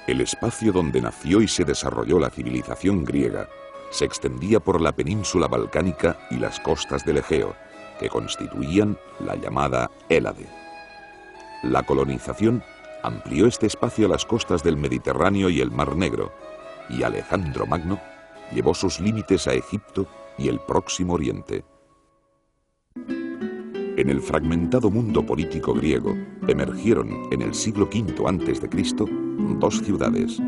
El espacio donde nació y se desarrolló la civilización griega se extendía por la península balcánica y las costas del Egeo, que constituían la llamada Hélade. La colonización amplió este espacio a las costas del Mediterráneo y el Mar Negro, y Alejandro Magno llevó sus límites a Egipto y el Próximo Oriente. En el fragmentado mundo político griego emergieron en el siglo V a.C. dos ciudades,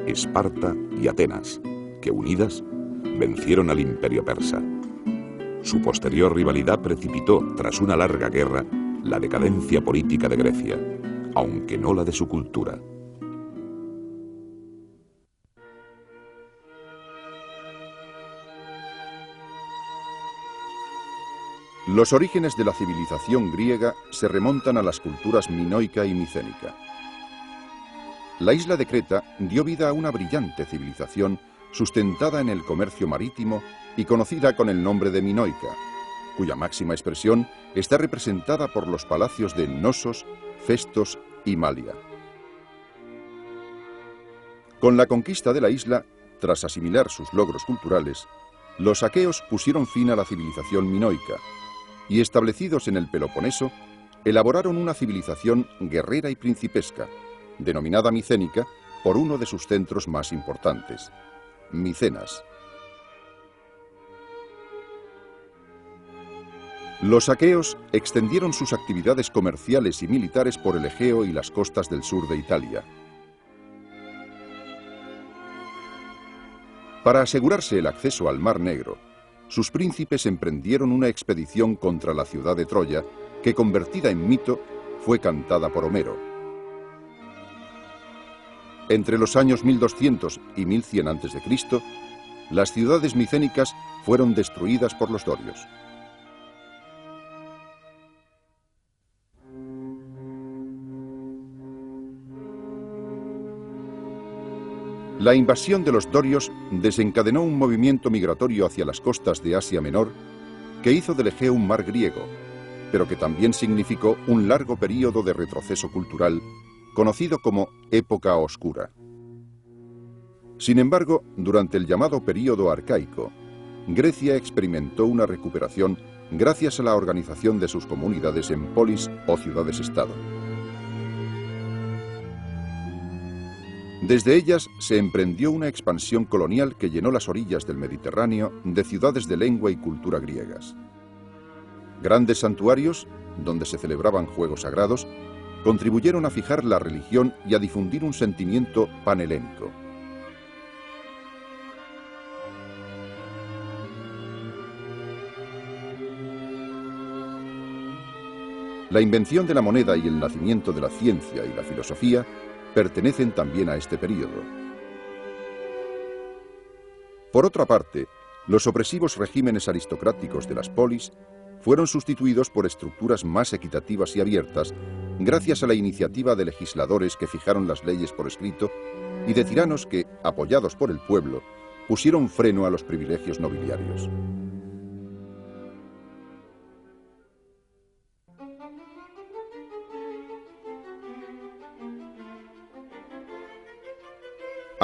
Esparta y Atenas, que unidas vencieron al imperio persa. Su posterior rivalidad precipitó, tras una larga guerra, la decadencia política de Grecia, aunque no la de su cultura. Los orígenes de la civilización griega se remontan a las culturas minoica y micénica. La isla de Creta dio vida a una brillante civilización sustentada en el comercio marítimo y conocida con el nombre de minoica, cuya máxima expresión está representada por los palacios de Cnosos, Festos y Malia. Con la conquista de la isla, tras asimilar sus logros culturales, los aqueos pusieron fin a la civilización minoica y, establecidos en el Peloponeso, elaboraron una civilización guerrera y principesca, denominada micénica por uno de sus centros más importantes, Micenas. Los aqueos extendieron sus actividades comerciales y militares por el Egeo y las costas del sur de Italia. Para asegurarse el acceso al Mar Negro, sus príncipes emprendieron una expedición contra la ciudad de Troya, que, convertida en mito, fue cantada por Homero. Entre los años 1200 y 1100 a.C., las ciudades micénicas fueron destruidas por los dorios. La invasión de los dorios desencadenó un movimiento migratorio hacia las costas de Asia Menor que hizo del Egeo un mar griego, pero que también significó un largo período de retroceso cultural, conocido como Época Oscura. Sin embargo, durante el llamado período arcaico, Grecia experimentó una recuperación gracias a la organización de sus comunidades en polis o ciudades-estado. Desde ellas se emprendió una expansión colonial que llenó las orillas del Mediterráneo de ciudades de lengua y cultura griegas. Grandes santuarios, donde se celebraban juegos sagrados, contribuyeron a fijar la religión y a difundir un sentimiento panhelénico. La invención de la moneda y el nacimiento de la ciencia y la filosofía pertenecen también a este período. Por otra parte, los opresivos regímenes aristocráticos de las polis fueron sustituidos por estructuras más equitativas y abiertas gracias a la iniciativa de legisladores que fijaron las leyes por escrito y de tiranos que, apoyados por el pueblo, pusieron freno a los privilegios nobiliarios.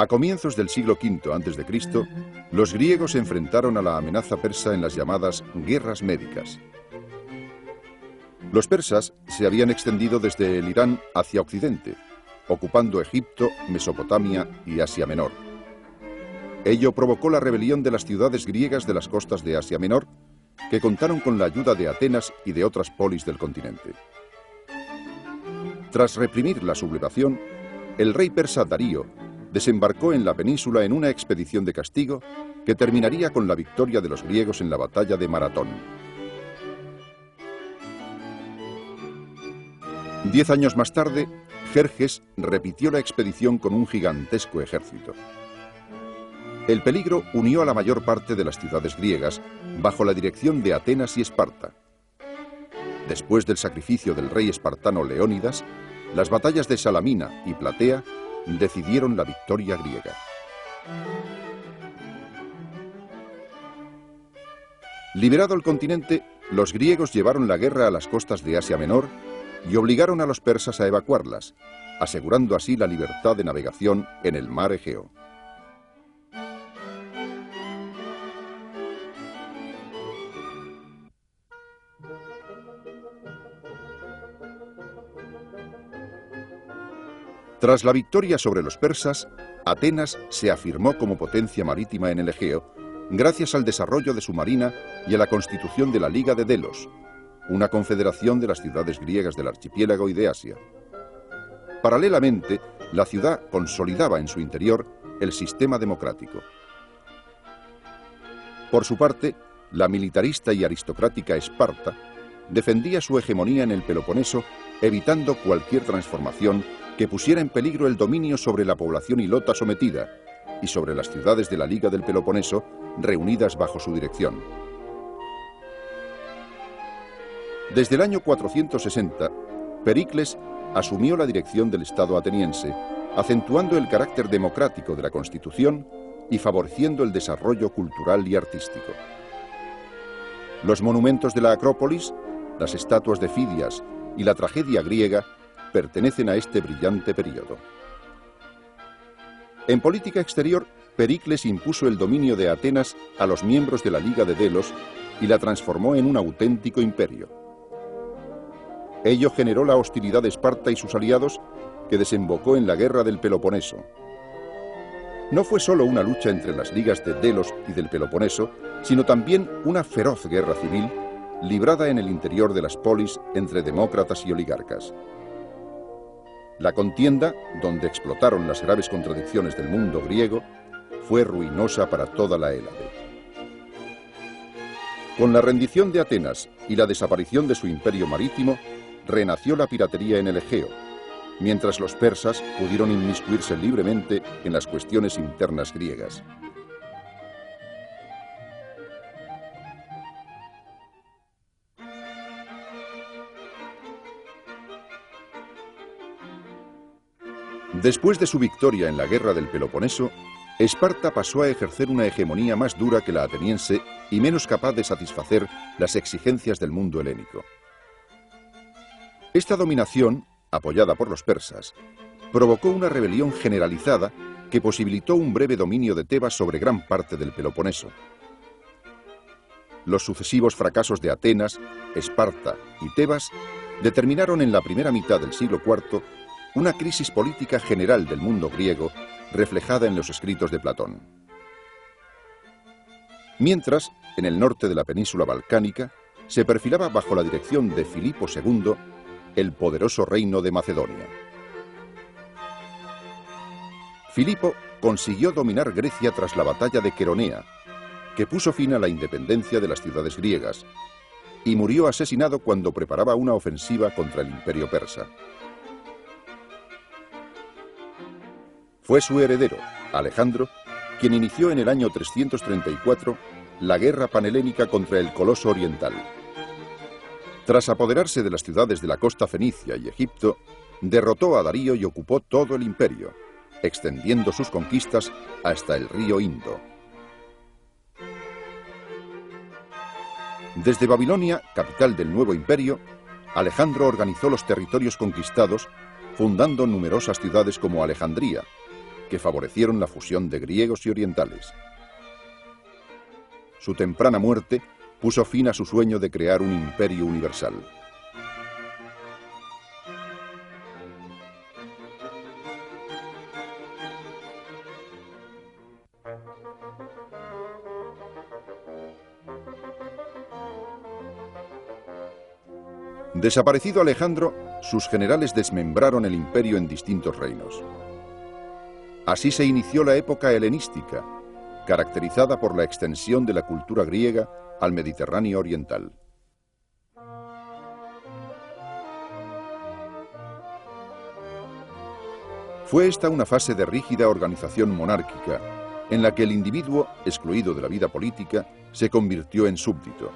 A comienzos del siglo V a.C., los griegos se enfrentaron a la amenaza persa en las llamadas guerras médicas. Los persas se habían extendido desde el Irán hacia Occidente, ocupando Egipto, Mesopotamia y Asia Menor. Ello provocó la rebelión de las ciudades griegas de las costas de Asia Menor, que contaron con la ayuda de Atenas y de otras polis del continente. Tras reprimir la sublevación, el rey persa Darío desembarcó en la península en una expedición de castigo que terminaría con la victoria de los griegos en la batalla de Maratón. 10 años más tarde, Jerjes repitió la expedición con un gigantesco ejército. El peligro unió a la mayor parte de las ciudades griegas bajo la dirección de Atenas y Esparta. Después del sacrificio del rey espartano Leónidas, las batallas de Salamina y Platea decidieron la victoria griega. Liberado el continente, los griegos llevaron la guerra a las costas de Asia Menor y obligaron a los persas a evacuarlas, asegurando así la libertad de navegación en el mar Egeo. Tras la victoria sobre los persas, Atenas se afirmó como potencia marítima en el Egeo, gracias al desarrollo de su marina y a la constitución de la Liga de Delos, una confederación de las ciudades griegas del archipiélago y de Asia. Paralelamente, la ciudad consolidaba en su interior el sistema democrático. Por su parte, la militarista y aristocrática Esparta defendía su hegemonía en el Peloponeso, evitando cualquier transformación que pusiera en peligro el dominio sobre la población ilota sometida y sobre las ciudades de la Liga del Peloponeso reunidas bajo su dirección. Desde el año 460, Pericles asumió la dirección del Estado ateniense, acentuando el carácter democrático de la Constitución y favoreciendo el desarrollo cultural y artístico. Los monumentos de la Acrópolis, las estatuas de Fidias y la tragedia griega pertenecen a este brillante período. En política exterior, Pericles impuso el dominio de Atenas a los miembros de la Liga de Delos y la transformó en un auténtico imperio. Ello generó la hostilidad de Esparta y sus aliados, que desembocó en la Guerra del Peloponeso. No fue solo una lucha entre las ligas de Delos y del Peloponeso, sino también una feroz guerra civil librada en el interior de las polis entre demócratas y oligarcas. La contienda, donde explotaron las graves contradicciones del mundo griego, fue ruinosa para toda la Hélade. Con la rendición de Atenas y la desaparición de su imperio marítimo, renació la piratería en el Egeo, mientras los persas pudieron inmiscuirse libremente en las cuestiones internas griegas. Después de su victoria en la Guerra del Peloponeso, Esparta pasó a ejercer una hegemonía más dura que la ateniense y menos capaz de satisfacer las exigencias del mundo helénico. Esta dominación, apoyada por los persas, provocó una rebelión generalizada que posibilitó un breve dominio de Tebas sobre gran parte del Peloponeso. Los sucesivos fracasos de Atenas, Esparta y Tebas determinaron en la primera mitad del siglo IV una crisis política general del mundo griego reflejada en los escritos de Platón. Mientras, en el norte de la península balcánica, se perfilaba bajo la dirección de Filipo II el poderoso reino de Macedonia. Filipo consiguió dominar Grecia tras la batalla de Queronea, que puso fin a la independencia de las ciudades griegas, y murió asesinado cuando preparaba una ofensiva contra el imperio persa. Fue su heredero, Alejandro, quien inició en el año 334 la guerra panhelénica contra el Coloso Oriental. Tras apoderarse de las ciudades de la costa fenicia y Egipto, derrotó a Darío y ocupó todo el imperio, extendiendo sus conquistas hasta el río Indo. Desde Babilonia, capital del nuevo imperio, Alejandro organizó los territorios conquistados, fundando numerosas ciudades como Alejandría, que favorecieron la fusión de griegos y orientales. Su temprana muerte puso fin a su sueño de crear un imperio universal. Desaparecido Alejandro, sus generales desmembraron el imperio en distintos reinos. Así se inició la época helenística, caracterizada por la extensión de la cultura griega al Mediterráneo oriental. Fue esta una fase de rígida organización monárquica, en la que el individuo, excluido de la vida política, se convirtió en súbdito.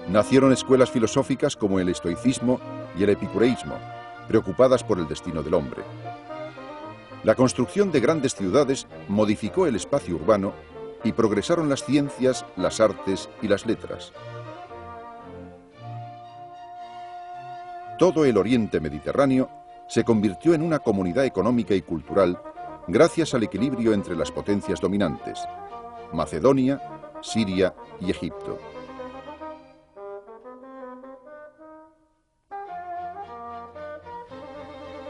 Nacieron escuelas filosóficas como el estoicismo y el epicureísmo, preocupadas por el destino del hombre. La construcción de grandes ciudades modificó el espacio urbano y progresaron las ciencias, las artes y las letras. todo el oriente mediterráneo se convirtió en una comunidad económica y cultural gracias al equilibrio entre las potencias dominantes: Macedonia, Siria y Egipto.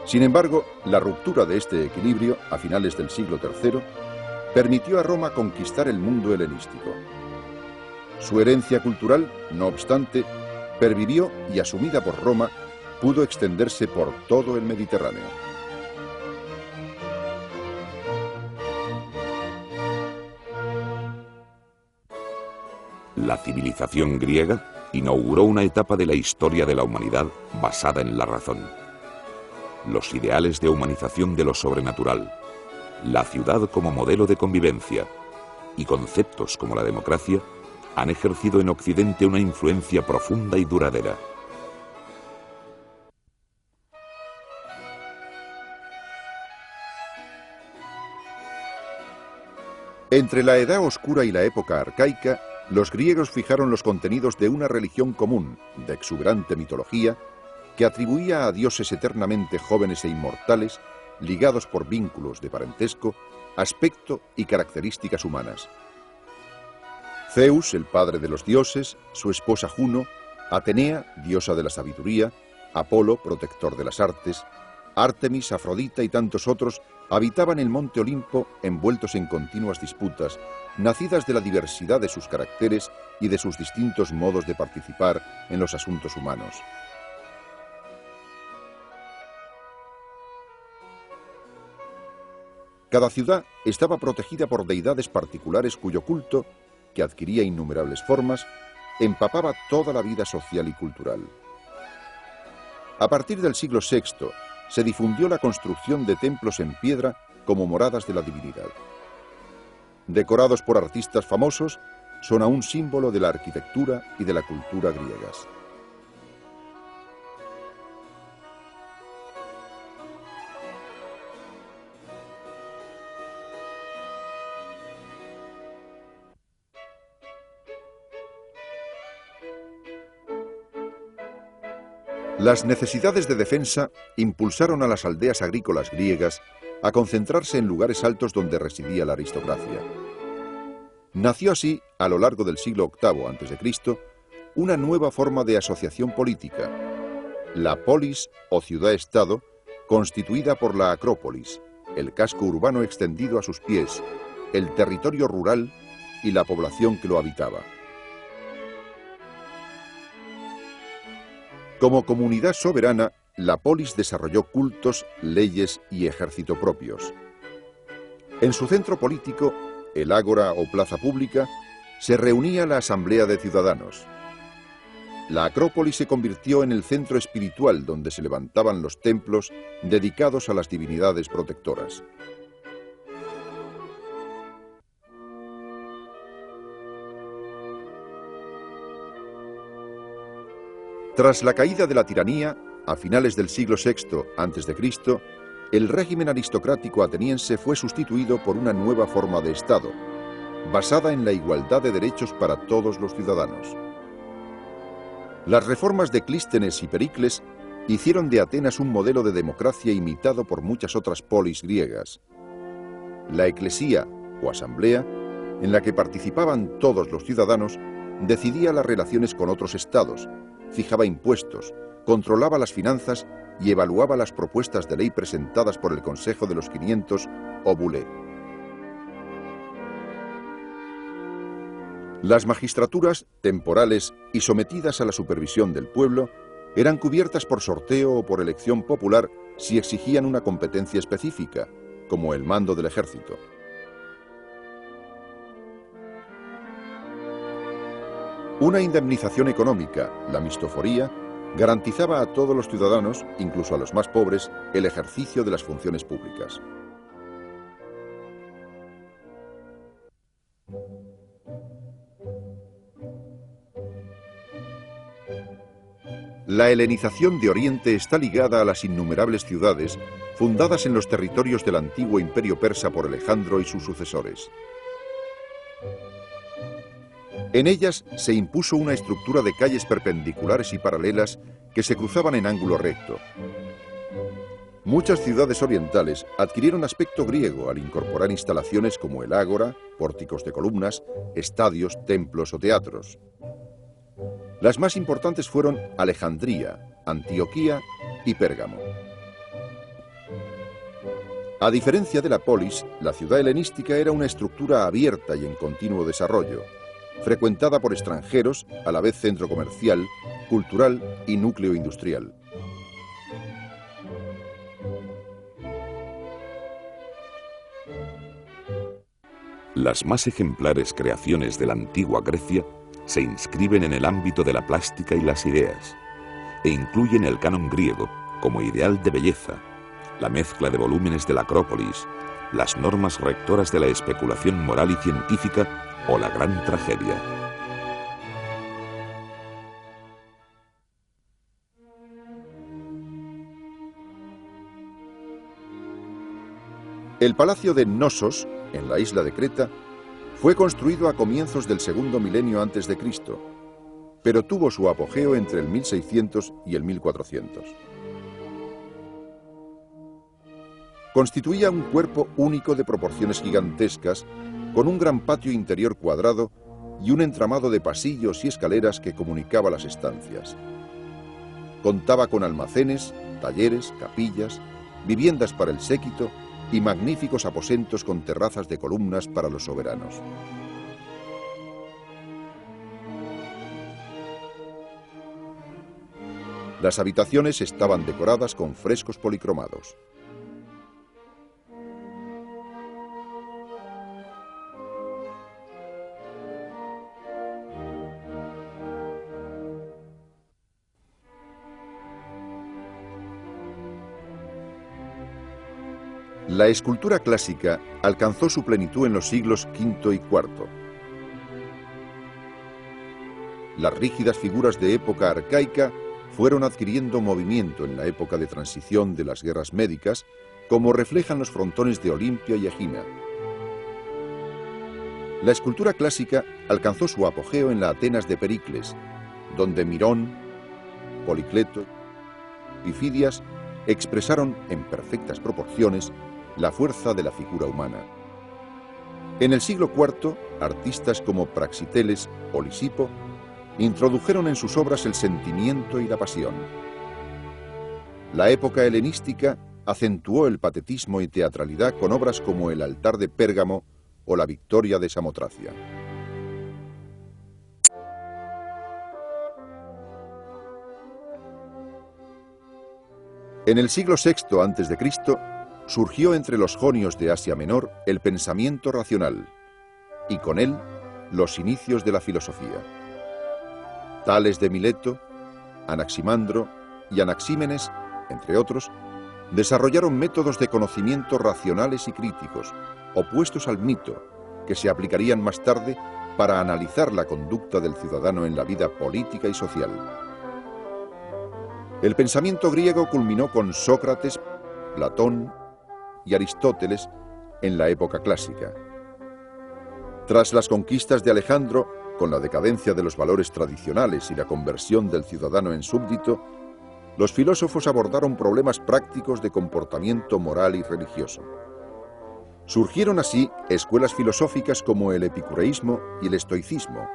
Sin embargo, la ruptura de este equilibrio a finales del siglo III permitió a Roma conquistar el mundo helenístico. Su herencia cultural, no obstante, pervivió y, asumida por Roma, pudo extenderse por todo el Mediterráneo. La civilización griega inauguró una etapa de la historia de la humanidad basada en la razón. Los ideales de humanización de lo sobrenatural, la ciudad como modelo de convivencia y conceptos como la democracia han ejercido en Occidente una influencia profunda y duradera. Entre la Edad Oscura y la época arcaica, los griegos fijaron los contenidos de una religión común, de exuberante mitología, que atribuía a dioses eternamente jóvenes e inmortales, ligados por vínculos de parentesco, aspecto y características humanas. Zeus, el padre de los dioses, su esposa Juno, Atenea, diosa de la sabiduría, Apolo, protector de las artes, Ártemis, Afrodita y tantos otros habitaban el monte Olimpo envueltos en continuas disputas, nacidas de la diversidad de sus caracteres y de sus distintos modos de participar en los asuntos humanos. Cada ciudad estaba protegida por deidades particulares cuyo culto, que adquiría innumerables formas, empapaba toda la vida social y cultural. A partir del siglo VI, se difundió la construcción de templos en piedra como moradas de la divinidad. Decorados por artistas famosos, son aún símbolo de la arquitectura y de la cultura griegas. Las necesidades de defensa impulsaron a las aldeas agrícolas griegas a concentrarse en lugares altos donde residía la aristocracia. Nació así, a lo largo del siglo VIII a.C., una nueva forma de asociación política, la polis o ciudad-estado, constituida por la acrópolis, el casco urbano extendido a sus pies, el territorio rural y la población que lo habitaba. Como comunidad soberana, la polis desarrolló cultos, leyes y ejército propios. En su centro político, el ágora o plaza pública, se reunía la asamblea de ciudadanos. La acrópolis se convirtió en el centro espiritual donde se levantaban los templos dedicados a las divinidades protectoras. Tras la caída de la tiranía, a finales del siglo VI a.C., el régimen aristocrático ateniense fue sustituido por una nueva forma de Estado, basada en la igualdad de derechos para todos los ciudadanos. Las reformas de Clístenes y Pericles hicieron de Atenas un modelo de democracia imitado por muchas otras polis griegas. La eclesía, o asamblea, en la que participaban todos los ciudadanos, decidía las relaciones con otros estados, fijaba impuestos, controlaba las finanzas y evaluaba las propuestas de ley presentadas por el Consejo de los 500 o Bulé. Las magistraturas, temporales y sometidas a la supervisión del pueblo, eran cubiertas por sorteo o por elección popular si exigían una competencia específica, como el mando del ejército. Una indemnización económica, la mistoforía, garantizaba a todos los ciudadanos, incluso a los más pobres, el ejercicio de las funciones públicas. La helenización de Oriente está ligada a las innumerables ciudades fundadas en los territorios del antiguo imperio persa por Alejandro y sus sucesores. En ellas se impuso una estructura de calles perpendiculares y paralelas que se cruzaban en ángulo recto. Muchas ciudades orientales adquirieron aspecto griego al incorporar instalaciones como el ágora, pórticos de columnas, estadios, templos o teatros. Las más importantes fueron Alejandría, Antioquía y Pérgamo. A diferencia de la polis, la ciudad helenística era una estructura abierta y en continuo desarrollo, frecuentada por extranjeros, a la vez centro comercial, cultural y núcleo industrial. Las más ejemplares creaciones de la antigua Grecia se inscriben en el ámbito de la plástica y las ideas, e incluyen el canon griego como ideal de belleza, la mezcla de volúmenes de la Acrópolis, las normas rectoras de la especulación moral y científica o la gran tragedia. El palacio de Knossos, en la isla de Creta, fue construido a comienzos del segundo milenio antes de Cristo, pero tuvo su apogeo entre el 1600 y el 1400. Constituía un cuerpo único de proporciones gigantescas, con un gran patio interior cuadrado y un entramado de pasillos y escaleras que comunicaba las estancias. Contaba con almacenes, talleres, capillas, viviendas para el séquito y magníficos aposentos con terrazas de columnas para los soberanos. Las habitaciones estaban decoradas con frescos policromados. La escultura clásica alcanzó su plenitud en los siglos V y IV. Las rígidas figuras de época arcaica fueron adquiriendo movimiento en la época de transición de las guerras médicas, como reflejan los frontones de Olimpia y Egina. La escultura clásica alcanzó su apogeo en la Atenas de Pericles, donde Mirón, Policleto y Fidias expresaron en perfectas proporciones la fuerza de la figura humana. En el siglo IV, artistas como Praxiteles o Lisipo introdujeron en sus obras el sentimiento y la pasión. La época helenística acentuó el patetismo y teatralidad con obras como El altar de Pérgamo o La victoria de Samotracia. En el siglo VI a.C., surgió entre los jonios de Asia Menor el pensamiento racional, y con él los inicios de la filosofía. Tales de Mileto, Anaximandro y Anaxímenes, entre otros, desarrollaron métodos de conocimiento racionales y críticos, opuestos al mito, que se aplicarían más tarde para analizar la conducta del ciudadano en la vida política y social. El pensamiento griego culminó con Sócrates, Platón y Aristóteles en la época clásica. Tras las conquistas de Alejandro, con la decadencia de los valores tradicionales y la conversión del ciudadano en súbdito, los filósofos abordaron problemas prácticos de comportamiento moral y religioso. Surgieron así escuelas filosóficas como el epicureísmo y el estoicismo,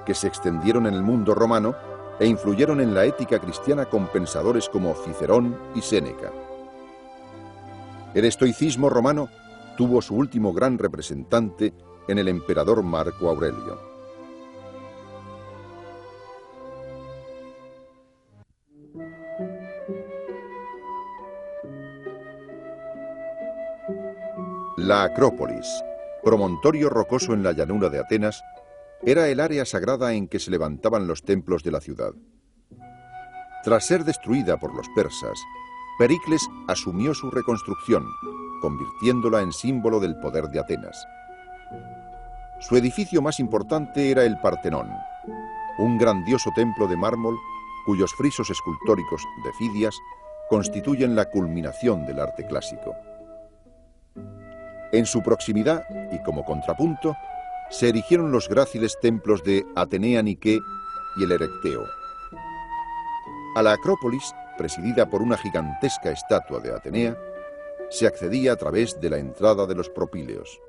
que se extendieron en el mundo romano e influyeron en la ética cristiana con pensadores como Cicerón y Séneca. El estoicismo romano tuvo su último gran representante en el emperador Marco Aurelio. La Acrópolis, promontorio rocoso en la llanura de Atenas, era el área sagrada en que se levantaban los templos de la ciudad. Tras ser destruida por los persas, Pericles asumió su reconstrucción, convirtiéndola en símbolo del poder de Atenas. Su edificio más importante era el Partenón, un grandioso templo de mármol cuyos frisos escultóricos de Fidias constituyen la culminación del arte clásico. En su proximidad, y como contrapunto, se erigieron los gráciles templos de Atenea Nike y el Erecteo. A la Acrópolis, presidida por una gigantesca estatua de Atenea, se accedía a través de la entrada de los propíleos.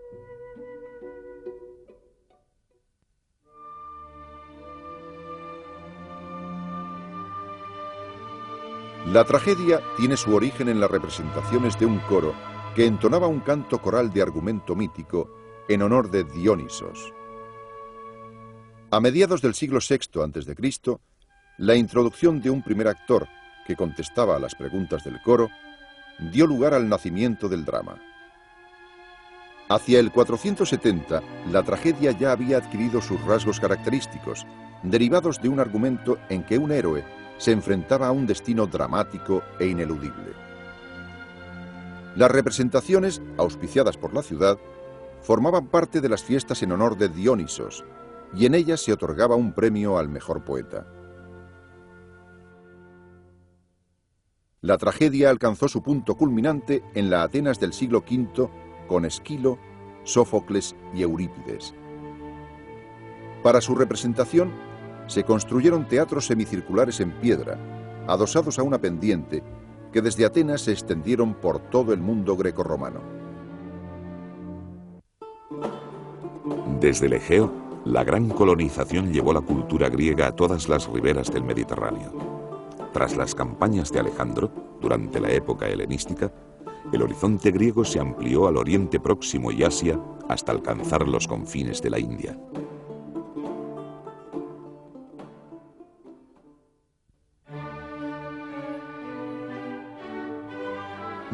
La tragedia tiene su origen en las representaciones de un coro que entonaba un canto coral de argumento mítico en honor de Dionisos. A mediados del siglo VI a.C., la introducción de un primer actor que contestaba a las preguntas del coro dio lugar al nacimiento del drama. Hacia el 470, la tragedia ya había adquirido sus rasgos característicos, derivados de un argumento en que un héroe se enfrentaba a un destino dramático e ineludible. Las representaciones, auspiciadas por la ciudad, formaban parte de las fiestas en honor de Dionisos, y en ellas se otorgaba un premio al mejor poeta. La tragedia alcanzó su punto culminante en la Atenas del siglo V con Esquilo, Sófocles y Eurípides. Para su representación se construyeron teatros semicirculares en piedra, adosados a una pendiente, que desde Atenas se extendieron por todo el mundo grecorromano. Desde el Egeo, la gran colonización llevó la cultura griega a todas las riberas del Mediterráneo. Tras las campañas de Alejandro, durante la época helenística, el horizonte griego se amplió al Oriente Próximo y Asia hasta alcanzar los confines de la India.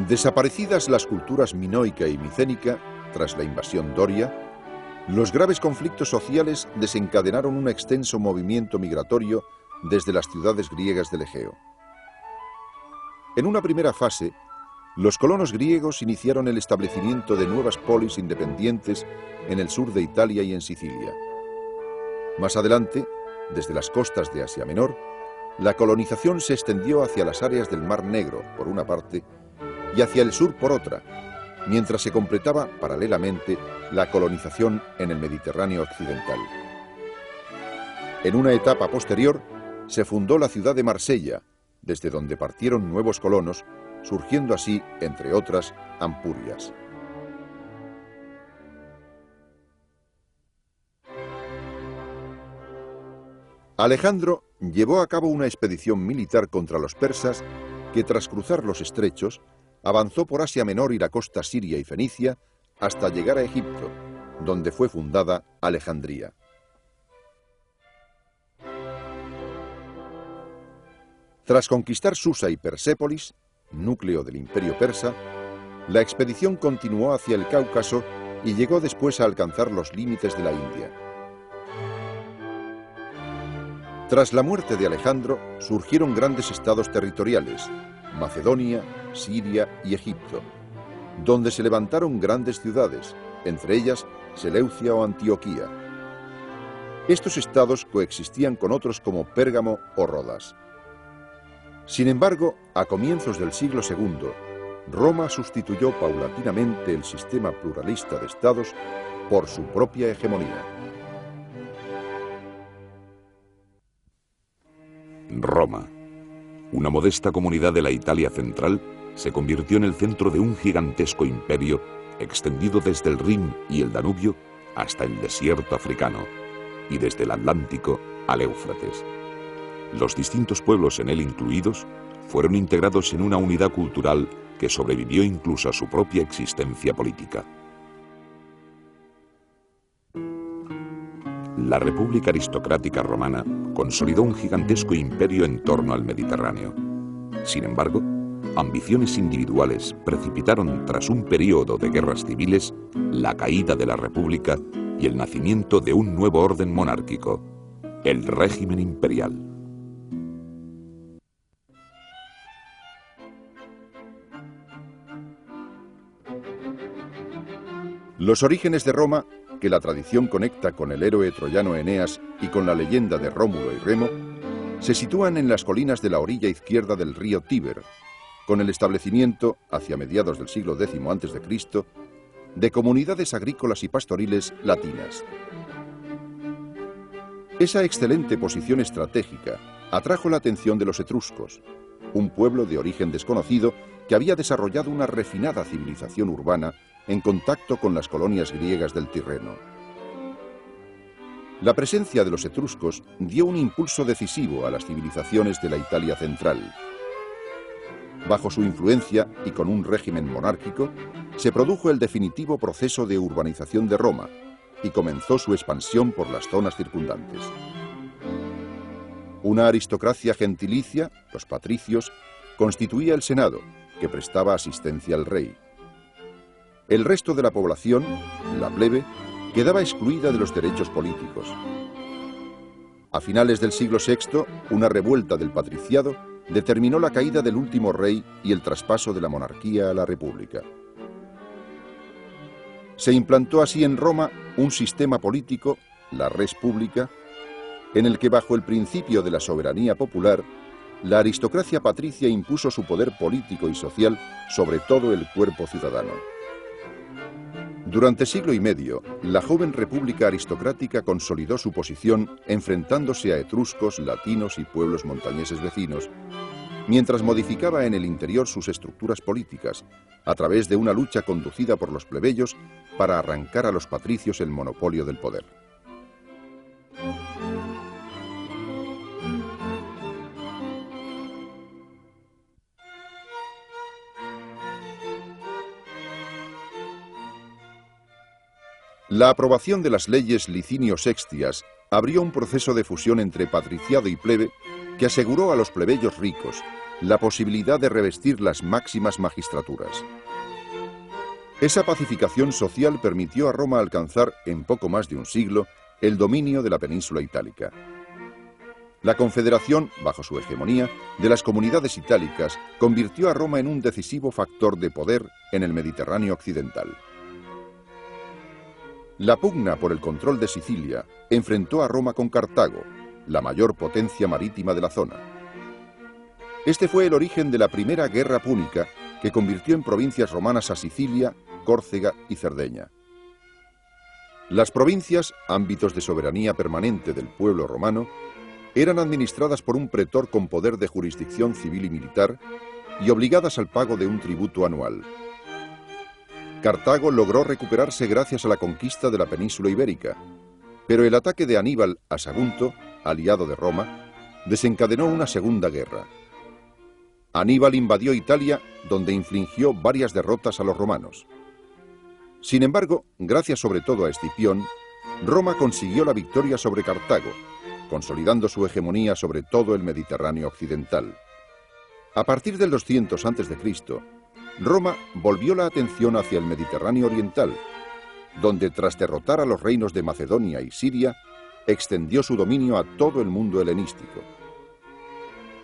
Desaparecidas las culturas minoica y micénica tras la invasión doria, los graves conflictos sociales desencadenaron un extenso movimiento migratorio desde las ciudades griegas del Egeo. En una primera fase, los colonos griegos iniciaron el establecimiento de nuevas polis independientes en el sur de Italia y en Sicilia. Más adelante, desde las costas de Asia Menor, la colonización se extendió hacia las áreas del Mar Negro, por una parte, y hacia el sur por otra, mientras se completaba paralelamente la colonización en el Mediterráneo occidental. En una etapa posterior, se fundó la ciudad de Marsella, desde donde partieron nuevos colonos, surgiendo así, entre otras, Ampurias. Alejandro llevó a cabo una expedición militar contra los persas que, tras cruzar los estrechos, avanzó por Asia Menor y la costa siria y fenicia hasta llegar a Egipto, donde fue fundada Alejandría. Tras conquistar Susa y Persépolis, núcleo del imperio persa, la expedición continuó hacia el Cáucaso y llegó después a alcanzar los límites de la India. Tras la muerte de Alejandro, surgieron grandes estados territoriales, Macedonia, Siria y Egipto, donde se levantaron grandes ciudades, entre ellas Seleucia o Antioquía. Estos estados coexistían con otros como Pérgamo o Rodas. Sin embargo, a comienzos del siglo II, Roma sustituyó paulatinamente el sistema pluralista de estados por su propia hegemonía. Roma, una modesta comunidad de la Italia central, se convirtió en el centro de un gigantesco imperio extendido desde el Rin y el Danubio hasta el desierto africano y desde el Atlántico al Éufrates. Los distintos pueblos en él incluidos fueron integrados en una unidad cultural que sobrevivió incluso a su propia existencia política. La República Aristocrática Romana consolidó un gigantesco imperio en torno al Mediterráneo. Sin embargo, ambiciones individuales precipitaron, tras un periodo de guerras civiles, la caída de la República y el nacimiento de un nuevo orden monárquico, el régimen imperial. Los orígenes de Roma, que la tradición conecta con el héroe troyano Eneas y con la leyenda de Rómulo y Remo, se sitúan en las colinas de la orilla izquierda del río Tíber, con el establecimiento, hacia mediados del siglo X a.C., de comunidades agrícolas y pastoriles latinas. Esa excelente posición estratégica atrajo la atención de los etruscos, un pueblo de origen desconocido que había desarrollado una refinada civilización urbana en contacto con las colonias griegas del Tirreno. La presencia de los etruscos dio un impulso decisivo a las civilizaciones de la Italia central. Bajo su influencia y con un régimen monárquico, se produjo el definitivo proceso de urbanización de Roma y comenzó su expansión por las zonas circundantes. Una aristocracia gentilicia, los patricios, constituía el Senado, que prestaba asistencia al rey. El resto de la población, la plebe, quedaba excluida de los derechos políticos. A finales del siglo VI, una revuelta del patriciado determinó la caída del último rey y el traspaso de la monarquía a la república. Se implantó así en Roma un sistema político, la res publica, en el que bajo el principio de la soberanía popular, la aristocracia patricia impuso su poder político y social sobre todo el cuerpo ciudadano. Durante siglo y medio, la joven república aristocrática consolidó su posición enfrentándose a etruscos, latinos y pueblos montañeses vecinos, mientras modificaba en el interior sus estructuras políticas, a través de una lucha conducida por los plebeyos para arrancar a los patricios el monopolio del poder. La aprobación de las leyes Licinio-Sextias abrió un proceso de fusión entre patriciado y plebe que aseguró a los plebeyos ricos la posibilidad de revestir las máximas magistraturas. Esa pacificación social permitió a Roma alcanzar, en poco más de un siglo, el dominio de la península itálica. La confederación, bajo su hegemonía, de las comunidades itálicas convirtió a Roma en un decisivo factor de poder en el Mediterráneo occidental. La pugna por el control de Sicilia enfrentó a Roma con Cartago, la mayor potencia marítima de la zona. Este fue el origen de la primera guerra púnica que convirtió en provincias romanas a Sicilia, Córcega y Cerdeña. Las provincias, ámbitos de soberanía permanente del pueblo romano, eran administradas por un pretor con poder de jurisdicción civil y militar y obligadas al pago de un tributo anual. Cartago logró recuperarse gracias a la conquista de la península ibérica, pero el ataque de Aníbal a Sagunto, aliado de Roma, desencadenó una segunda guerra. Aníbal invadió Italia, donde infligió varias derrotas a los romanos. Sin embargo, gracias sobre todo a Escipión, Roma consiguió la victoria sobre Cartago, consolidando su hegemonía sobre todo el Mediterráneo occidental. A partir del 200 a.C., Roma volvió la atención hacia el Mediterráneo oriental, donde tras derrotar a los reinos de Macedonia y Siria, extendió su dominio a todo el mundo helenístico.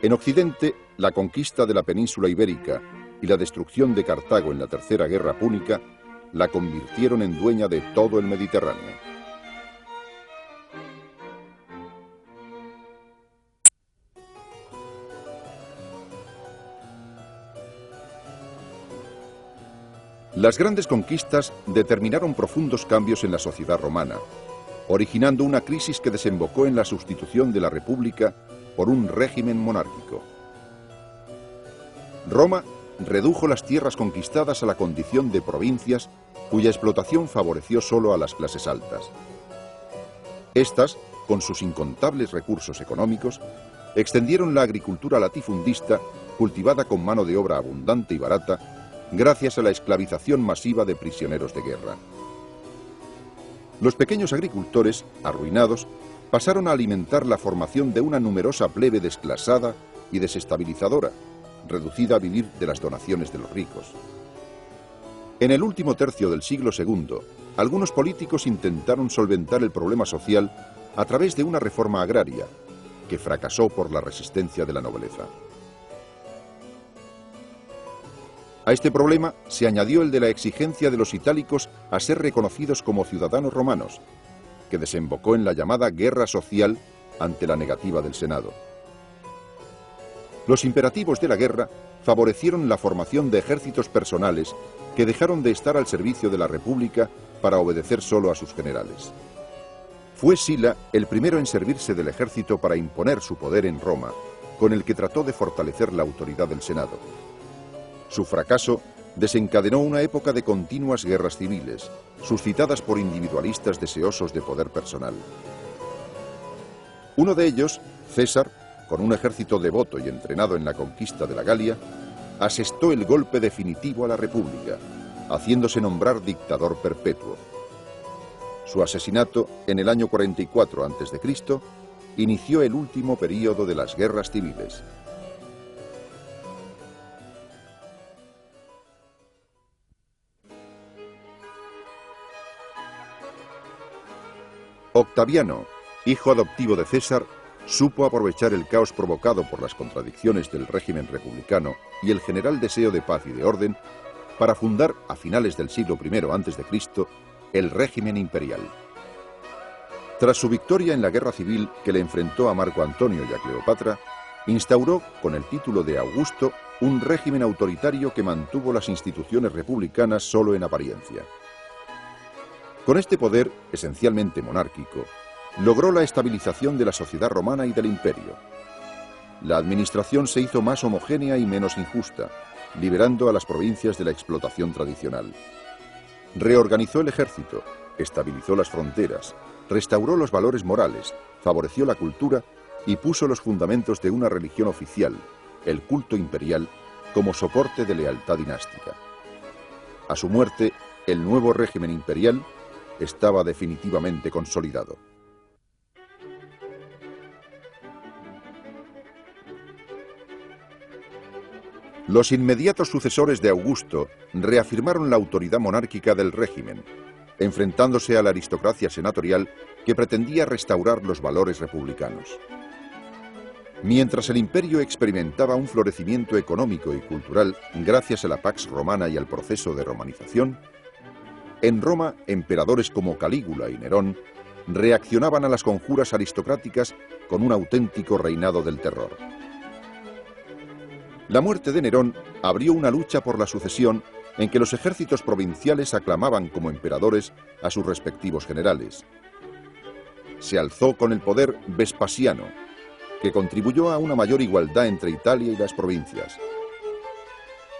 En Occidente, la conquista de la península ibérica y la destrucción de Cartago en la Tercera Guerra Púnica la convirtieron en dueña de todo el Mediterráneo. Las grandes conquistas determinaron profundos cambios en la sociedad romana, originando una crisis que desembocó en la sustitución de la República por un régimen monárquico. Roma redujo las tierras conquistadas a la condición de provincias cuya explotación favoreció solo a las clases altas. Estas, con sus incontables recursos económicos, extendieron la agricultura latifundista cultivada con mano de obra abundante y barata, gracias a la esclavización masiva de prisioneros de guerra. Los pequeños agricultores, arruinados, pasaron a alimentar la formación de una numerosa plebe desclasada y desestabilizadora, reducida a vivir de las donaciones de los ricos. En el último tercio del siglo II, algunos políticos intentaron solventar el problema social a través de una reforma agraria, que fracasó por la resistencia de la nobleza. A este problema se añadió el de la exigencia de los itálicos a ser reconocidos como ciudadanos romanos, que desembocó en la llamada guerra social ante la negativa del Senado. Los imperativos de la guerra favorecieron la formación de ejércitos personales que dejaron de estar al servicio de la República para obedecer solo a sus generales. Fue Sila el primero en servirse del ejército para imponer su poder en Roma, con el que trató de fortalecer la autoridad del Senado. Su fracaso desencadenó una época de continuas guerras civiles, suscitadas por individualistas deseosos de poder personal. Uno de ellos, César, con un ejército devoto y entrenado en la conquista de la Galia, asestó el golpe definitivo a la República, haciéndose nombrar dictador perpetuo. Su asesinato, en el año 44 a.C., inició el último período de las guerras civiles. Octaviano, hijo adoptivo de César, supo aprovechar el caos provocado por las contradicciones del régimen republicano y el general deseo de paz y de orden para fundar, a finales del siglo I a.C., el régimen imperial. Tras su victoria en la guerra civil que le enfrentó a Marco Antonio y a Cleopatra, instauró, con el título de Augusto, un régimen autoritario que mantuvo las instituciones republicanas solo en apariencia. Con este poder, esencialmente monárquico, logró la estabilización de la sociedad romana y del imperio. La administración se hizo más homogénea y menos injusta, liberando a las provincias de la explotación tradicional. Reorganizó el ejército, estabilizó las fronteras, restauró los valores morales, favoreció la cultura y puso los fundamentos de una religión oficial, el culto imperial, como soporte de lealtad dinástica. A su muerte, el nuevo régimen imperial estaba definitivamente consolidado. Los inmediatos sucesores de Augusto reafirmaron la autoridad monárquica del régimen, enfrentándose a la aristocracia senatorial que pretendía restaurar los valores republicanos. Mientras el imperio experimentaba un florecimiento económico y cultural gracias a la Pax Romana y al proceso de romanización, en Roma, emperadores como Calígula y Nerón reaccionaban a las conjuras aristocráticas con un auténtico reinado del terror. La muerte de Nerón abrió una lucha por la sucesión en que los ejércitos provinciales aclamaban como emperadores a sus respectivos generales. Se alzó con el poder Vespasiano, que contribuyó a una mayor igualdad entre Italia y las provincias.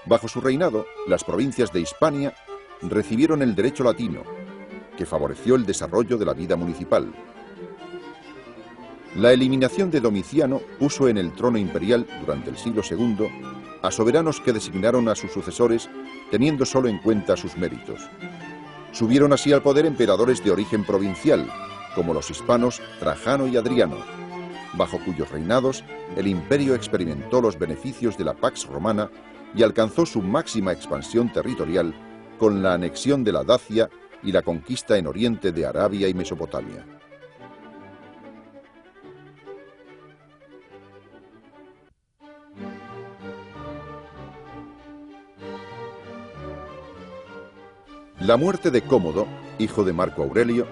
Bajo su reinado, las provincias de Hispania recibieron el derecho latino, que favoreció el desarrollo de la vida municipal. La eliminación de Domiciano puso en el trono imperial durante el siglo II a soberanos que designaron a sus sucesores teniendo solo en cuenta sus méritos. Subieron así al poder emperadores de origen provincial, como los hispanos Trajano y Adriano, bajo cuyos reinados el imperio experimentó los beneficios de la Pax Romana y alcanzó su máxima expansión territorial con la anexión de la Dacia y la conquista en Oriente de Arabia y Mesopotamia. La muerte de Cómodo, hijo de Marco Aurelio,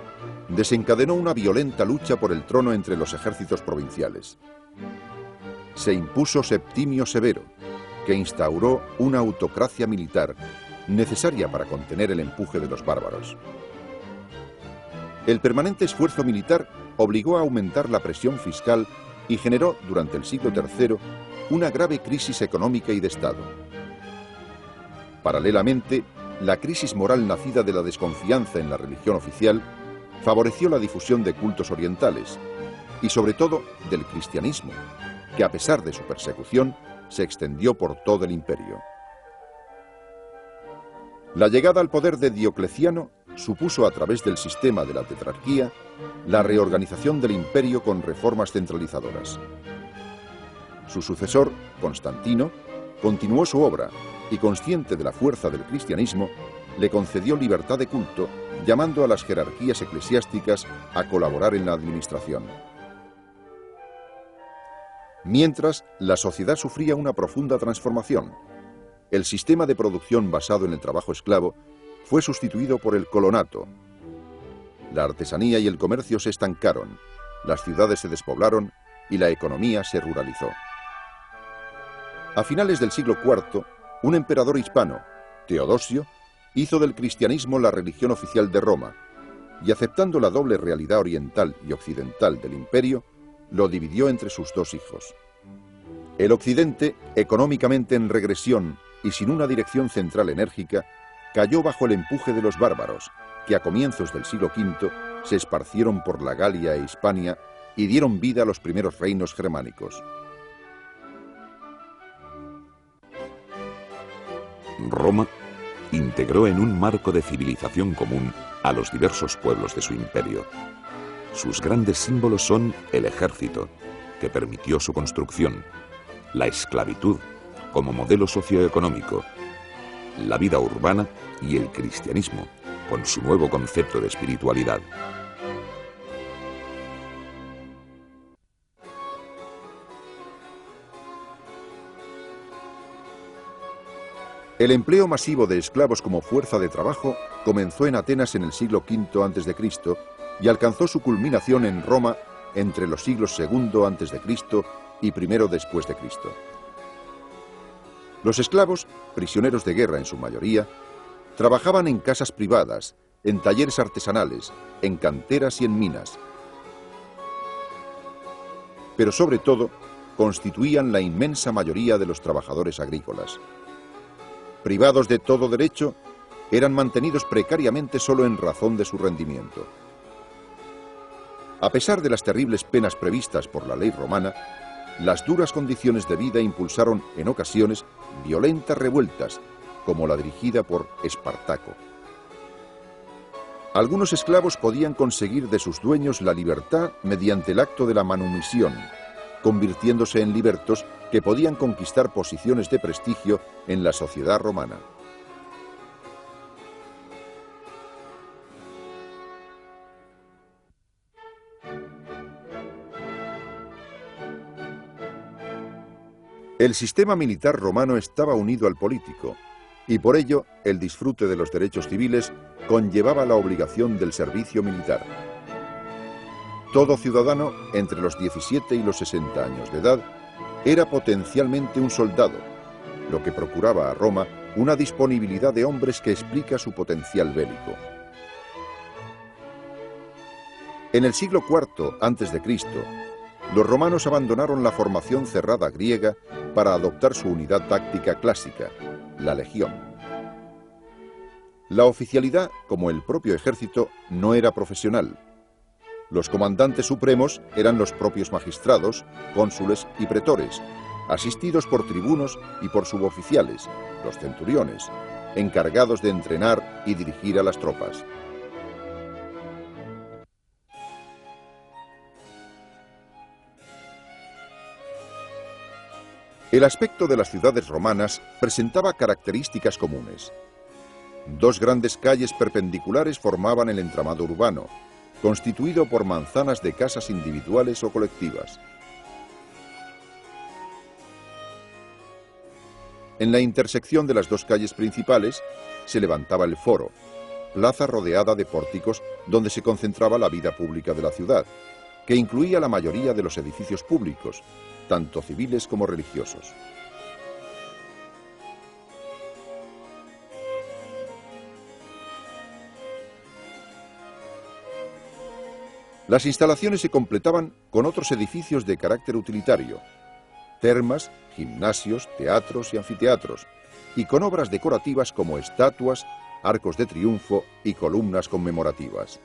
desencadenó una violenta lucha por el trono entre los ejércitos provinciales. Se impuso Septimio Severo, que instauró una autocracia militar necesaria para contener el empuje de los bárbaros. El permanente esfuerzo militar obligó a aumentar la presión fiscal y generó, durante el siglo III, una grave crisis económica y de Estado. Paralelamente, la crisis moral nacida de la desconfianza en la religión oficial favoreció la difusión de cultos orientales y, sobre todo, del cristianismo, que a pesar de su persecución, se extendió por todo el imperio. La llegada al poder de Diocleciano supuso, a través del sistema de la tetrarquía, la reorganización del imperio con reformas centralizadoras. Su sucesor, Constantino, continuó su obra y, consciente de la fuerza del cristianismo, le concedió libertad de culto, llamando a las jerarquías eclesiásticas a colaborar en la administración. Mientras, la sociedad sufría una profunda transformación. El sistema de producción basado en el trabajo esclavo fue sustituido por el colonato. La artesanía y el comercio se estancaron, las ciudades se despoblaron y la economía se ruralizó. A finales del siglo IV, un emperador hispano, Teodosio, hizo del cristianismo la religión oficial de Roma, y aceptando la doble realidad oriental y occidental del imperio, lo dividió entre sus dos hijos. El occidente, económicamente en regresión y sin una dirección central enérgica, cayó bajo el empuje de los bárbaros, que a comienzos del siglo V se esparcieron por la Galia e Hispania y dieron vida a los primeros reinos germánicos. Roma integró en un marco de civilización común a los diversos pueblos de su imperio. Sus grandes símbolos son el ejército, que permitió su construcción, la esclavitud como modelo socioeconómico, la vida urbana y el cristianismo, con su nuevo concepto de espiritualidad. El empleo masivo de esclavos como fuerza de trabajo comenzó en Atenas en el siglo V a.C. y alcanzó su culminación en Roma entre los siglos II a.C. y I después de Cristo. Los esclavos, prisioneros de guerra en su mayoría, trabajaban en casas privadas, en talleres artesanales, en canteras y en minas. Pero sobre todo, constituían la inmensa mayoría de los trabajadores agrícolas. Privados de todo derecho, eran mantenidos precariamente solo en razón de su rendimiento. A pesar de las terribles penas previstas por la ley romana, las duras condiciones de vida impulsaron en ocasiones violentas revueltas, como la dirigida por Espartaco. Algunos esclavos podían conseguir de sus dueños la libertad mediante el acto de la manumisión, convirtiéndose en libertos que podían conquistar posiciones de prestigio en la sociedad romana. El sistema militar romano estaba unido al político, y por ello el disfrute de los derechos civiles conllevaba la obligación del servicio militar. Todo ciudadano entre los 17 y los 60 años de edad era potencialmente un soldado, lo que procuraba a Roma una disponibilidad de hombres que explica su potencial bélico. En el siglo IV a.C., los romanos abandonaron la formación cerrada griega para adoptar su unidad táctica clásica, la legión. La oficialidad, como el propio ejército, no era profesional. Los comandantes supremos eran los propios magistrados, cónsules y pretores, asistidos por tribunos y por suboficiales, los centuriones, encargados de entrenar y dirigir a las tropas. El aspecto de las ciudades romanas presentaba características comunes. Dos grandes calles perpendiculares formaban el entramado urbano, constituido por manzanas de casas individuales o colectivas. En la intersección de las dos calles principales se levantaba el foro, plaza rodeada de pórticos donde se concentraba la vida pública de la ciudad, que incluía la mayoría de los edificios públicos, tanto civiles como religiosos. Las instalaciones se completaban con otros edificios de carácter utilitario, termas, gimnasios, teatros y anfiteatros, y con obras decorativas como estatuas, arcos de triunfo y columnas conmemorativas.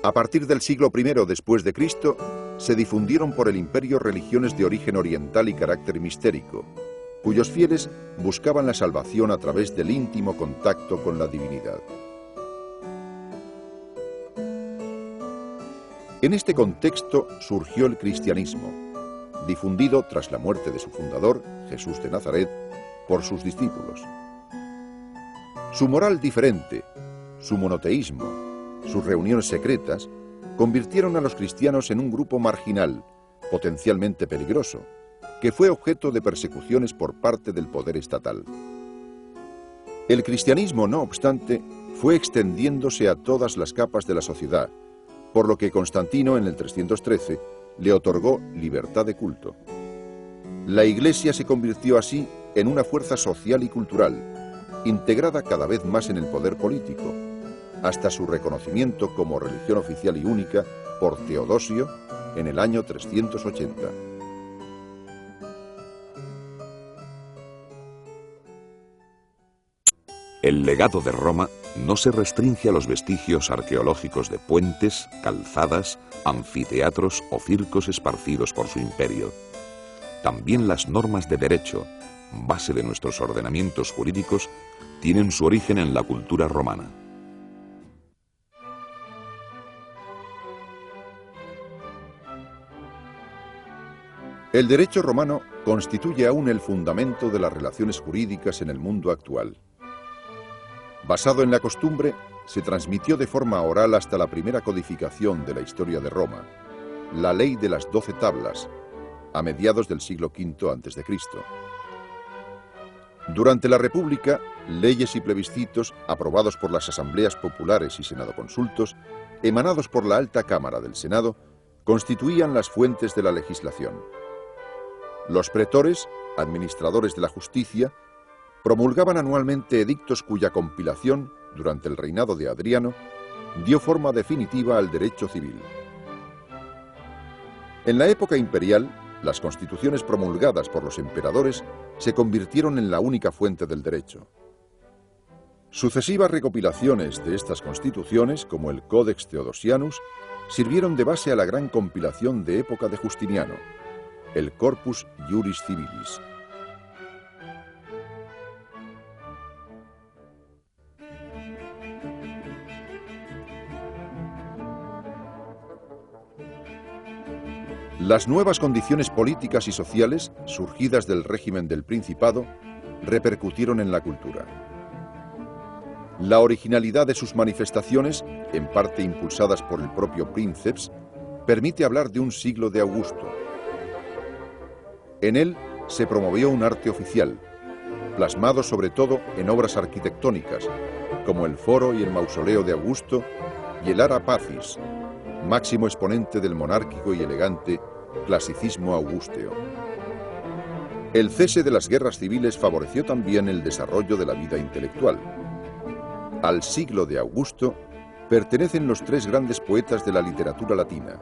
A partir del siglo I después de Cristo, se difundieron por el imperio religiones de origen oriental y carácter mistérico, cuyos fieles buscaban la salvación a través del íntimo contacto con la divinidad. En este contexto surgió el cristianismo, difundido tras la muerte de su fundador, Jesús de Nazaret, por sus discípulos. Su moral diferente, su monoteísmo, sus reuniones secretas, convirtieron a los cristianos en un grupo marginal, potencialmente peligroso, que fue objeto de persecuciones por parte del poder estatal. El cristianismo, no obstante, fue extendiéndose a todas las capas de la sociedad, por lo que Constantino, en el 313, le otorgó libertad de culto. La Iglesia se convirtió así en una fuerza social y cultural, integrada cada vez más en el poder político, hasta su reconocimiento como religión oficial y única por Teodosio en el año 380. El legado de Roma no se restringe a los vestigios arqueológicos de puentes, calzadas, anfiteatros o circos esparcidos por su imperio. También las normas de derecho, base de nuestros ordenamientos jurídicos, tienen su origen en la cultura romana. El derecho romano constituye aún el fundamento de las relaciones jurídicas en el mundo actual. Basado en la costumbre, se transmitió de forma oral hasta la primera codificación de la historia de Roma, la Ley de las 12 Tablas, a mediados del siglo V a.C. Durante la República, leyes y plebiscitos aprobados por las asambleas populares y senadoconsultos, emanados por la alta cámara del Senado, constituían las fuentes de la legislación. Los pretores, administradores de la justicia, promulgaban anualmente edictos cuya compilación, durante el reinado de Adriano, dio forma definitiva al derecho civil. En la época imperial, las constituciones promulgadas por los emperadores se convirtieron en la única fuente del derecho. Sucesivas recopilaciones de estas constituciones, como el Codex Theodosianus, sirvieron de base a la gran compilación de época de Justiniano, el Corpus Juris Civilis. Las nuevas condiciones políticas y sociales, surgidas del régimen del Principado, repercutieron en la cultura. La originalidad de sus manifestaciones, en parte impulsadas por el propio Princeps, permite hablar de un siglo de Augusto. En él se promovió un arte oficial, plasmado sobre todo en obras arquitectónicas, como el Foro y el Mausoleo de Augusto y el Ara Pacis, máximo exponente del monárquico y elegante clasicismo augusteo. El cese de las guerras civiles favoreció también el desarrollo de la vida intelectual. Al siglo de Augusto pertenecen los tres grandes poetas de la literatura latina: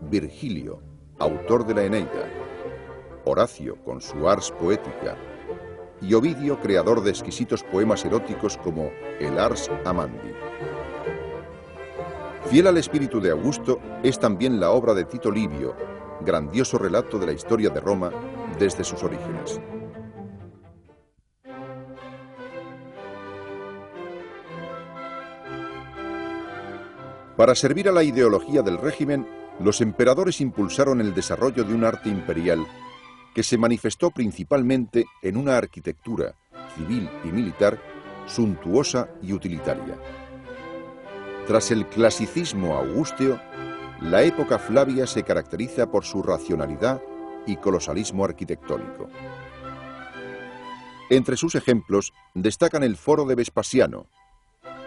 Virgilio, autor de la Eneida; Horacio, con su Ars Poetica; y Ovidio, creador de exquisitos poemas eróticos como el Ars Amandi. Fiel al espíritu de Augusto es también la obra de Tito Livio, grandioso relato de la historia de Roma desde sus orígenes. Para servir a la ideología del régimen, los emperadores impulsaron el desarrollo de un arte imperial que se manifestó principalmente en una arquitectura civil y militar suntuosa y utilitaria. Tras el clasicismo augusteo, la época Flavia se caracteriza por su racionalidad y colosalismo arquitectónico. Entre sus ejemplos destacan el Foro de Vespasiano,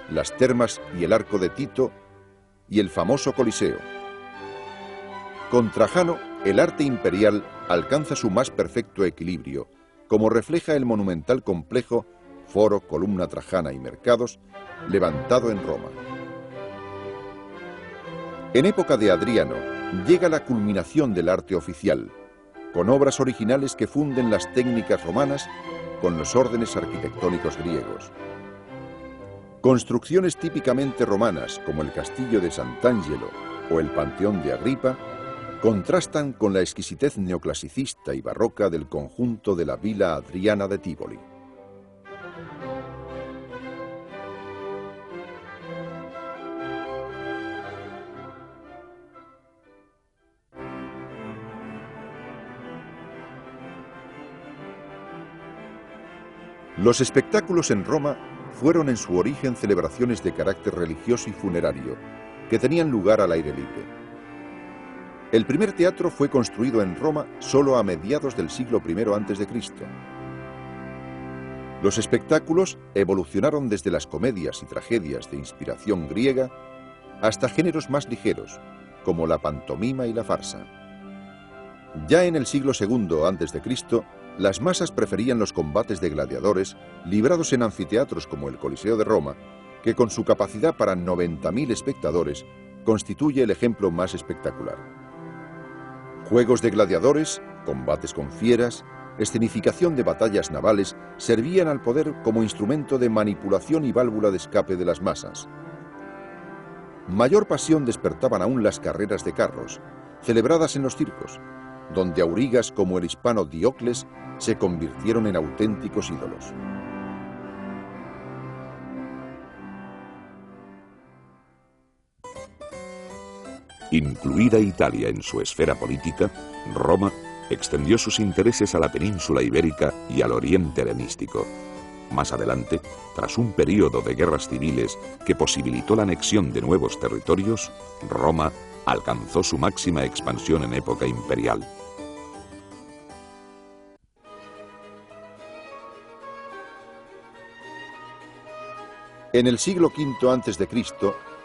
las termas y el Arco de Tito y el famoso Coliseo. Con Trajano, el arte imperial alcanza su más perfecto equilibrio, como refleja el monumental complejo Foro, Columna Trajana y Mercados, levantado en Roma. En época de Adriano llega la culminación del arte oficial, con obras originales que funden las técnicas romanas con los órdenes arquitectónicos griegos. Construcciones típicamente romanas, como el castillo de Sant'Angelo o el Panteón de Agripa, contrastan con la exquisitez neoclasicista y barroca del conjunto de la Villa Adriana de Tívoli. Los espectáculos en Roma fueron en su origen celebraciones de carácter religioso y funerario, que tenían lugar al aire libre. El primer teatro fue construido en Roma solo a mediados del siglo I a.C. Los espectáculos evolucionaron desde las comedias y tragedias de inspiración griega hasta géneros más ligeros, como la pantomima y la farsa. Ya en el siglo II a.C., las masas preferían los combates de gladiadores librados en anfiteatros como el Coliseo de Roma, que con su capacidad para 90.000 espectadores constituye el ejemplo más espectacular. Juegos de gladiadores, combates con fieras, escenificación de batallas navales servían al poder como instrumento de manipulación y válvula de escape de las masas. Mayor pasión despertaban aún las carreras de carros, celebradas en los circos, donde aurigas como el hispano Diocles se convirtieron en auténticos ídolos. Incluida Italia en su esfera política, Roma extendió sus intereses a la península ibérica y al oriente helenístico. Más adelante, tras un período de guerras civiles que posibilitó la anexión de nuevos territorios, Roma alcanzó su máxima expansión en época imperial. En el siglo V a.C.,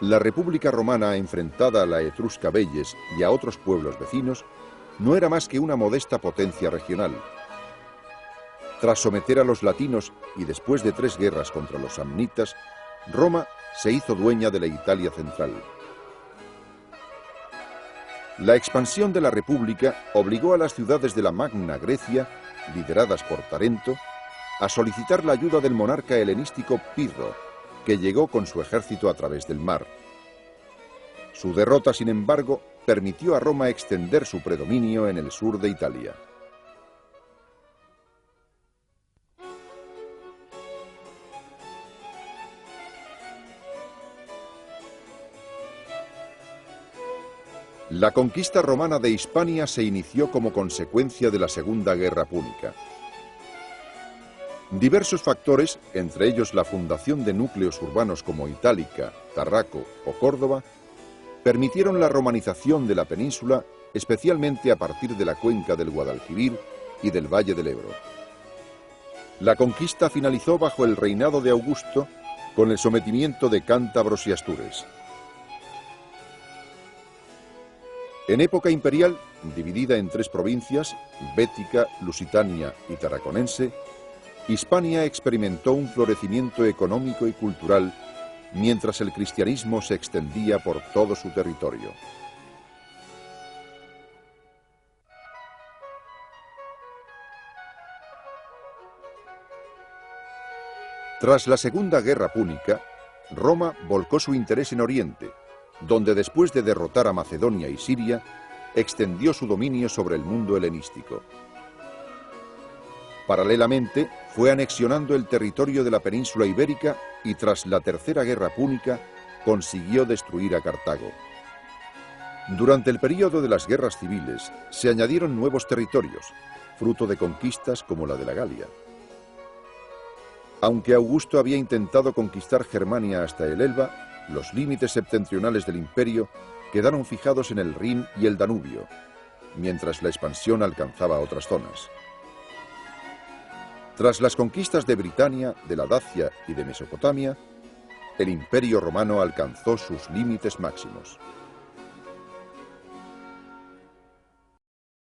la República Romana, enfrentada a la Etrusca Velles y a otros pueblos vecinos, no era más que una modesta potencia regional. Tras someter a los latinos y después de 3 guerras contra los samnitas, Roma se hizo dueña de la Italia central. La expansión de la República obligó a las ciudades de la Magna Grecia, lideradas por Tarento, a solicitar la ayuda del monarca helenístico Pirro, que llegó con su ejército a través del mar. Su derrota, sin embargo, permitió a Roma extender su predominio en el sur de Italia. La conquista romana de Hispania se inició como consecuencia de la Segunda Guerra Púnica. Diversos factores, entre ellos la fundación de núcleos urbanos como Itálica, Tarraco o Córdoba, permitieron la romanización de la península, especialmente a partir de la cuenca del Guadalquivir y del Valle del Ebro. La conquista finalizó bajo el reinado de Augusto con el sometimiento de cántabros y astures. En época imperial, dividida en 3 provincias, Bética, Lusitania y Tarraconense, Hispania experimentó un florecimiento económico y cultural mientras el cristianismo se extendía por todo su territorio. Tras la Segunda Guerra Púnica, Roma volcó su interés en Oriente, donde después de derrotar a Macedonia y Siria, extendió su dominio sobre el mundo helenístico. Paralelamente, fue anexionando el territorio de la península ibérica y tras la Tercera Guerra Púnica consiguió destruir a Cartago. Durante el período de las guerras civiles se añadieron nuevos territorios, fruto de conquistas como la de la Galia. Aunque Augusto había intentado conquistar Germania hasta el Elba, los límites septentrionales del imperio quedaron fijados en el Rin y el Danubio, mientras la expansión alcanzaba otras zonas. Tras las conquistas de Britania, de la Dacia y de Mesopotamia, el Imperio Romano alcanzó sus límites máximos.